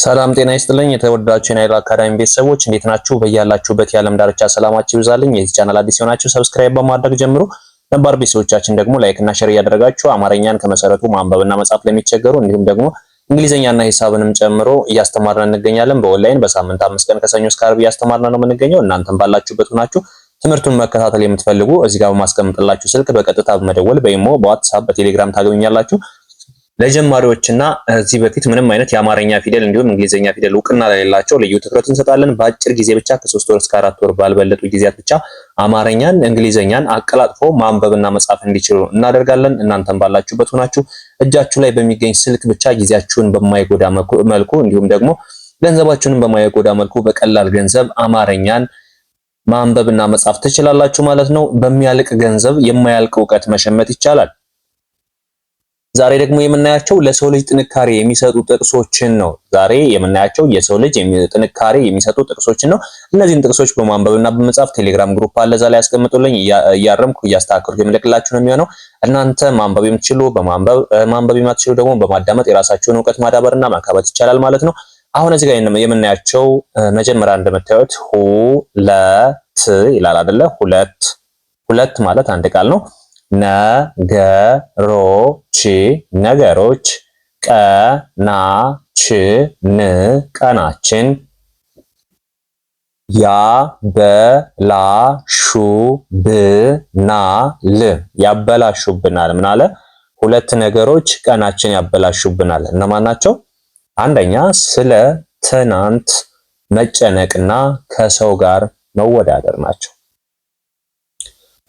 ሰላም ጤና ይስጥልኝ የተወደዳችሁ የናይል አካዳሚ ቤተሰቦች እንዴት ናችሁ? በያላችሁበት የዓለም ዳርቻ ሰላማችሁ ይብዛልኝ። የዚህ ቻናል አዲስ የሆናችሁ ሰብስክራይብ በማድረግ ጀምሩ። ነባር ቤተሰቦቻችን ደግሞ ላይክ እና ሼር እያደረጋችሁ አማርኛን ከመሰረቱ ማንበብና መጻፍ ለሚቸገሩ እንዲሁም ደግሞ እንግሊዘኛና ሂሳብንም ጨምሮ እያስተማርን እንገኛለን። በኦንላይን በሳምንት 5 ቀን ከሰኞ እስከ ዓርብ እያስተማርን ነው የምንገኘው። እናንተም ባላችሁበት ሆናችሁ ትምህርቱን መከታተል የምትፈልጉ እዚህ ጋር በማስቀምጥላችሁ ስልክ በቀጥታ በመደወል በኢሞ፣ በዋትስአፕ፣ በቴሌግራም ታገኙኛላችሁ። ለጀማሪዎችና እዚህ በፊት ምንም አይነት የአማርኛ ፊደል እንዲሁም እንግሊዘኛ ፊደል እውቅና ለሌላቸው ልዩ ትኩረት እንሰጣለን። በአጭር ጊዜ ብቻ ከ3 ወር እስከ 4 ወር ባልበለጡ ጊዜያት ብቻ አማርኛን፣ እንግሊዘኛን አቀላጥፎ ማንበብና መጻፍ እንዲችሉ እናደርጋለን። እናንተም ባላችሁበት ሆናችሁ እጃችሁ ላይ በሚገኝ ስልክ ብቻ ጊዜያችሁን በማይጎዳ መልኩ እንዲሁም ደግሞ ገንዘባችሁን በማይጎዳ መልኩ በቀላል ገንዘብ አማርኛን ማንበብና መጻፍ ትችላላችሁ ማለት ነው። በሚያልቅ ገንዘብ የማያልቅ እውቀት መሸመት ይቻላል። ዛሬ ደግሞ የምናያቸው ለሰው ልጅ ጥንካሬ የሚሰጡ ጥቅሶችን ነው። ዛሬ የምናያቸው የሰው ልጅ ጥንካሬ የሚሰጡ ጥቅሶችን ነው። እነዚህን ጥቅሶች በማንበብና በመጻፍ ቴሌግራም ግሩፕ አለ፣ እዛ ላይ ያስቀምጡልኝ። እያረምኩ እያስተካከልኩ የምልክላችሁ ነው የሚሆነው። እናንተ ማንበብ የምትችሉ በማንበብ ማንበብ የማትችሉ ደግሞ በማዳመጥ የራሳችሁን እውቀት ማዳበርና ማካበት ይቻላል ማለት ነው። አሁን እዚህ ጋር የምናያቸው መጀመሪያ እንደምታዩት ሁለት ይላል አይደለ? ሁለት ማለት አንድ ቃል ነው። ነገሮች፣ ቀናችን ቀናችን፣ ያበላሹብናል ምን አለ? ሁለት ነገሮች ቀናችን ያበላሹብናል። እነማን ናቸው? አንደኛ ስለ ትናንት መጨነቅና ከሰው ጋር መወዳደር ናቸው።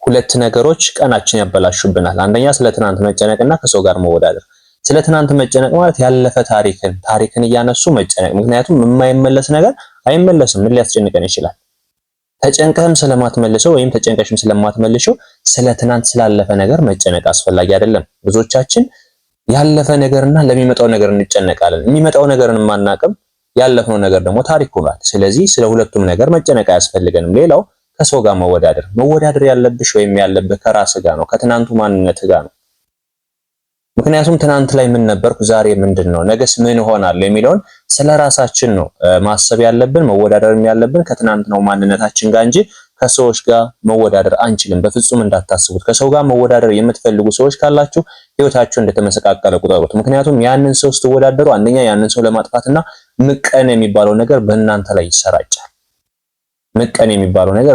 ሁለት ነገሮች ቀናችን ያበላሹብናል። አንደኛ ስለ ትናንት መጨነቅና ከሰው ጋር መወዳደር። ስለ ትናንት መጨነቅ ማለት ያለፈ ታሪክን እያነሱ መጨነቅ። ምክንያቱም የማይመለስ ነገር አይመለስም። ምን ሊያስጨንቀን ይችላል? ተጨንቀህም ስለማትመልሰው ወይም ተጨንቀሽም ስለማትመልሽው ስለ ትናንት ስላለፈ ነገር መጨነቅ አስፈላጊ አይደለም። ብዙዎቻችን ያለፈ ነገርና ለሚመጣው ነገር እንጨነቃለን። የሚመጣው ነገርን ማናቅም፣ ያለፈው ነገር ደግሞ ታሪክ ሆኗል። ስለዚህ ስለ ሁለቱም ነገር መጨነቅ አያስፈልገንም። ሌላው ከሰው ጋር መወዳደር ያለብሽ ወይም ያለብህ ከራስህ ጋር ነው፣ ከትናንቱ ማንነትህ ጋር ነው። ምክንያቱም ትናንት ላይ ምን ነበርኩ፣ ዛሬ ምንድነው፣ ነገስ ምን እሆናለሁ የሚለውን ስለራሳችን ነው ማሰብ ያለብን። መወዳደርም ያለብን ከትናንት ነው ማንነታችን ጋር እንጂ ከሰዎች ጋር መወዳደር አንችልም። በፍጹም እንዳታስቡት። ከሰው ጋር መወዳደር የምትፈልጉ ሰዎች ካላችሁ ህይወታችሁ እንደተመሰቃቀለ ቁጠሩት። ምክንያቱም ያንን ሰው ስትወዳደሩ አንደኛ ያንን ሰው ለማጥፋትና ምቀን የሚባለው ነገር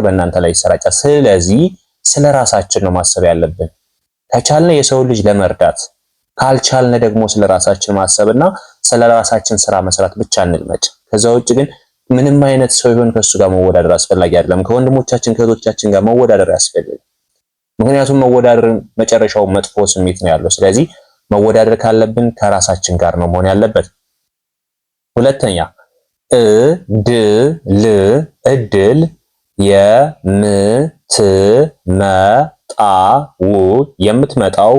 በእናንተ ላይ ይሰራጫል። ስለዚህ ስለራሳችን ነው ማሰብ ያለብን። ከቻልነ የሰው ልጅ ለመርዳት ካልቻልነ ደግሞ ስለራሳችን ማሰብና ስለራሳችን ስራ መስራት ብቻ እንልመድ። ከዛ ውጭ ግን ምንም አይነት ሰው ይሁን ከሱ ጋር መወዳደር አስፈላጊ አይደለም። ከወንድሞቻችን ከእህቶቻችን ጋር መወዳደር ያስፈልጋል። ምክንያቱም መወዳደር መጨረሻው መጥፎ ስሜት ነው ያለው። ስለዚህ መወዳደር ካለብን ከራሳችን ጋር ነው መሆን ያለበት። ሁለተኛ እድል የምትመጣው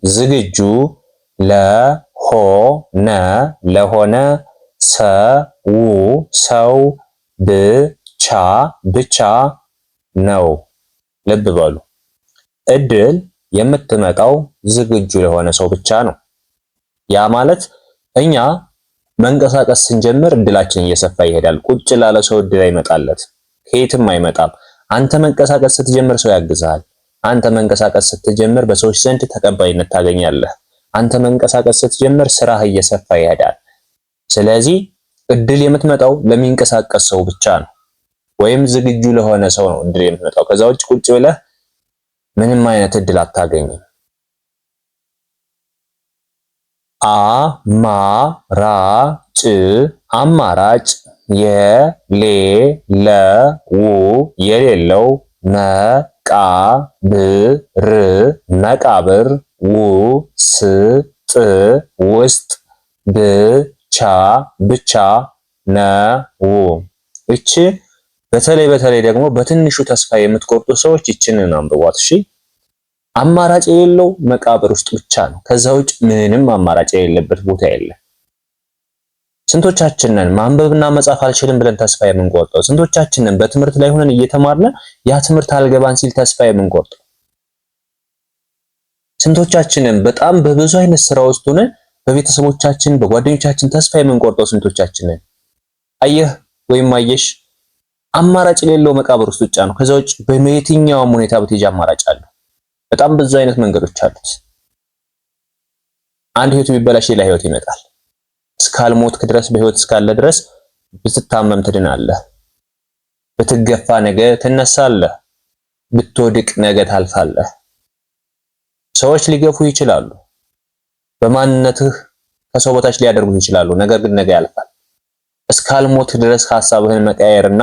ዝግጁ ለሆነ ሰው ብቻ ነው። ልብ በሉ። እድል የምትመጣው ዝግጁ ለሆነ ሰው ብቻ ነው። ያ ማለት እኛ መንቀሳቀስ ስንጀምር እድላችን እየሰፋ ይሄዳል። ቁጭ ላለ ሰው እድል አይመጣለት፣ ከየትም አይመጣም። አንተ መንቀሳቀስ ስትጀምር ሰው ያግዛል። አንተ መንቀሳቀስ ስትጀምር በሰዎች ዘንድ ተቀባይነት ታገኛለህ። አንተ መንቀሳቀስ ስትጀምር ስራህ እየሰፋ ይሄዳል። ስለዚህ እድል የምትመጣው ለሚንቀሳቀስ ሰው ብቻ ነው፣ ወይም ዝግጁ ለሆነ ሰው ነው እድል የምትመጣው። ከዛ ውጭ ቁጭ ብለህ ምንም አይነት እድል አታገኝም። አማራጭ የሌለው መቃብር ውስጥ ብቻ ነው። እቺ በተለይ ደግሞ በትንሹ ተስፋ የምትቆርጡ ሰዎች ይችንን አንብቧት እሺ። አማራጭ የሌለው መቃብር ውስጥ ብቻ ነው። ከዛ ውጭ ምንም አማራጭ የሌለበት ቦታ የለም። ስንቶቻችንን ማንበብና መጻፍ አልችልም ብለን ተስፋ የምንቆርጠው? ስንቶቻችንን በትምህርት ላይ ሆነን እየተማርነ ያ ትምህርት አልገባን ሲል ተስፋ የምንቆርጠው? ስንቶቻችንን በጣም በብዙ አይነት ስራ ውስጥ ሆነን በቤተሰቦቻችን በጓደኞቻችን ተስፋ የምንቆርጠው ስንቶቻችን ነን? አየህ ወይም አየሽ አማራጭ የሌለው መቃብር ውስጥ ብቻ ነው። ከዛ ውጭ በየትኛውም ሁኔታ ብትሄጂ አማራጭ አለ። በጣም ብዙ አይነት መንገዶች አሉት። አንድ ህይወት ቢበላሽ ሌላ ህይወት ይመጣል። እስካልሞትክ ድረስ በህይወት እስካለ ድረስ ብትታመም ትድናለህ። ብትገፋ ነገ ትነሳለህ። ብትወድቅ ነገ ታልፋለህ። ሰዎች ሊገፉ ይችላሉ። በማንነትህ ከሰው በታች ሊያደርጉህ ይችላሉ። ነገር ግን ነገ ያልፋል። እስካልሞት ድረስ ሐሳብህን መቀየርና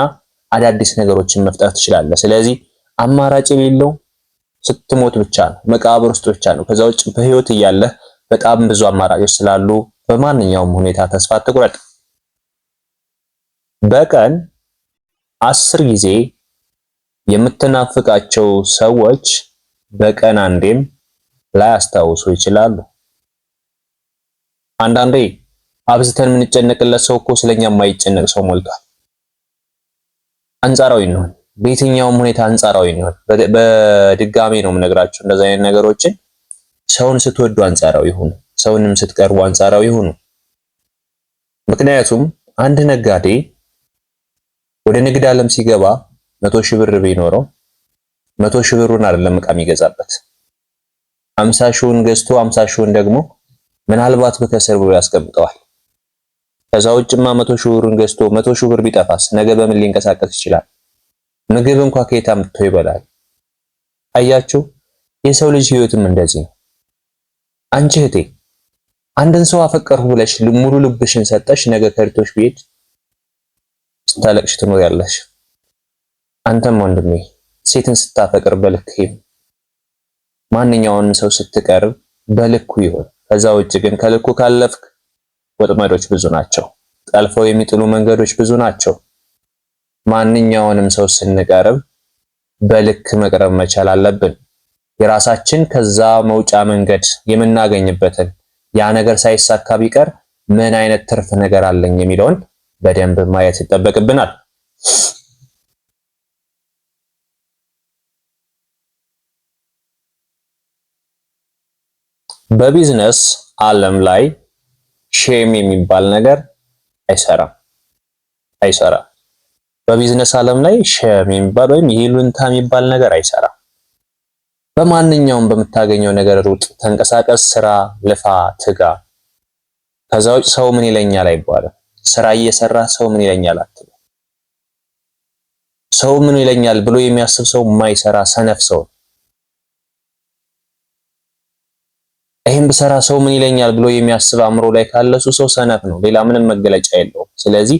አዳዲስ ነገሮችን መፍጠር ትችላለህ። ስለዚህ አማራጭ የሌለው ስትሞት ብቻ ነው፣ መቃብር ውስጥ ብቻ ነው። ከዛ ውጭ በህይወት እያለህ በጣም ብዙ አማራጮች ስላሉ በማንኛውም ሁኔታ ተስፋ አትቁረጥ። በቀን 10 ጊዜ የምትናፍቃቸው ሰዎች በቀን አንዴም ላያስታውሱ ይችላሉ። አንዳንዴ አብዝተን የምንጨነቅለት ሰው እኮ ስለኛ የማይጨነቅ ሰው ሞልቷል። አንጻራዊ ነው። በየትኛውም ሁኔታ አንጻራዊ ነው። በድጋሚ ነው የምነግራችሁ እንደዛ አይነት ነገሮችን። ሰውን ስትወዱ አንጻራዊ ሁኑ፣ ሰውንም ስትቀርቡ አንጻራዊ ሁኑ። ምክንያቱም አንድ ነጋዴ ወደ ንግድ ዓለም ሲገባ 100,000 ብር ቢኖረው 100,000 ብሩን አይደለም ዕቃ የሚገዛበት 50,000ውን ገዝቶ 50,000ውን ደግሞ ምናልባት በከሰር ብሎ ያስቀምጠዋል። ከዛ ውጭማ 100,000 ብሩን ገዝቶ 100,000 ብር ቢጠፋስ ነገ በምን ሊንቀሳቀስ ይችላል? ምግብ እንኳን ከየት አምጥቶ ይበላል? አያችሁ፣ የሰው ልጅ ህይወትም እንደዚህ ነው። አንቺ እህቴ አንድን ሰው አፈቀርሁ ብለሽ ሙሉ ልብሽን ሰጠሽ፣ ነገ ከርቶሽ ቢሄድ ስታለቅሽ ትኖሪያለሽ። አንተም ወንድሜ ሴትን ስታፈቅር በልክ ይሁን፣ ማንኛውንም ሰው ስትቀርብ በልኩ ይሁን። ከዛ ውጭ ግን ከልኩ ካለፍክ ወጥመዶች ብዙ ናቸው፣ ጠልፈው የሚጥሉ መንገዶች ብዙ ናቸው። ማንኛውንም ሰው ስንቀርብ በልክ መቅረብ መቻል አለብን። የራሳችን ከዛ መውጫ መንገድ የምናገኝበትን ያ ነገር ሳይሳካ ቢቀር ምን አይነት ትርፍ ነገር አለኝ የሚለውን በደንብ ማየት ይጠበቅብናል። በቢዝነስ ዓለም ላይ ሼም የሚባል ነገር አይሰራም። በቢዝነስ ዓለም ላይ ሼም የሚባል ወይም ይሉንታ የሚባል ነገር አይሰራም። በማንኛውም በምታገኘው ነገር ሩጥ፣ ተንቀሳቀስ፣ ስራ፣ ልፋ፣ ትጋ። ከዛ ውጭ ሰው ምን ይለኛል አይባልም። ስራ እየሰራ ሰው ምን ይለኛል አትበል። ሰው ምን ይለኛል ብሎ የሚያስብ ሰው የማይሰራ ሰነፍ ሰው። ይሄን ብሰራ ሰው ምን ይለኛል ብሎ የሚያስብ አእምሮ ላይ ካለሱ ሰው ሰነፍ ነው። ሌላ ምንም መገለጫ የለውም። ስለዚህ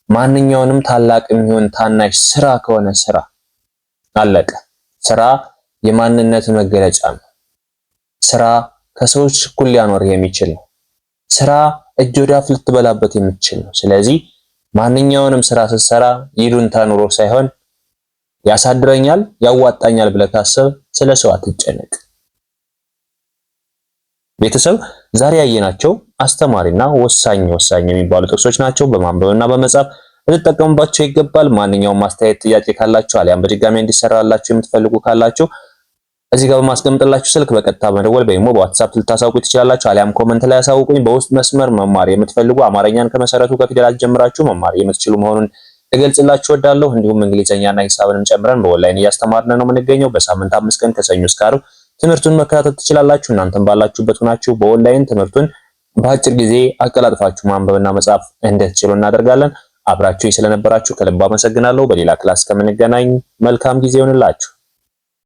ማንኛውንም ታላቅ የሚሆን ታናሽ ስራ ከሆነ ስራ አለቀ። ስራ የማንነት መገለጫ ነው። ስራ ከሰዎች እኩል ሊያኖርህ የሚችል ነው። ስራ እጅ ወዳፍ ልትበላበት የምትችል ነው። ስለዚህ ማንኛውንም ስራ ስትሰራ ይሉንታ ኑሮ ሳይሆን ያሳድረኛል፣ ያዋጣኛል ብለህ ካሰብ ስለ ሰው አትጨነቅ። ቤተሰብ ዛሬ ያየናቸው አስተማሪና ወሳኝ የሚባሉ ጥቅሶች ናቸው። በማንበብና በመጻፍ ልትጠቀሙባቸው ይገባል። ማንኛውም ማስተያየት፣ ጥያቄ ካላችሁ አሊያም በድጋሚ እንዲሰራላችሁ የምትፈልጉ ካላችሁ እዚህ ጋር በማስቀምጥላችሁ ስልክ በቀጥታ መደወል ወይም በዋትስአፕ ልታሳውቁ ትችላላችሁ። አሊያም ኮመንት ላይ ያሳውቁኝ። በውስጥ መስመር መማር የምትፈልጉ አማርኛን ከመሰረቱ ከፊደላት ጀምራችሁ መማር የምትችሉ መሆኑን እገልጽላችሁ እወዳለሁ። እንዲሁም እንግሊዘኛና ሂሳብንም ጨምረን በኦንላይን እያስተማርን ነው የምንገኘው። በሳምንት 5 ቀን ከሰኞ እስከ ዓርብ ትምህርቱን መከታተል ትችላላችሁ። እናንተም ባላችሁበት ሆናችሁ በኦንላይን ትምህርቱን በአጭር ጊዜ አቀላጥፋችሁ ማንበብና መጻፍ እንድትችሉ እናደርጋለን። አብራችሁ ስለነበራችሁ ከልብ አመሰግናለሁ። በሌላ ክላስ ከምንገናኝ መልካም ጊዜ ይሁንላችሁ።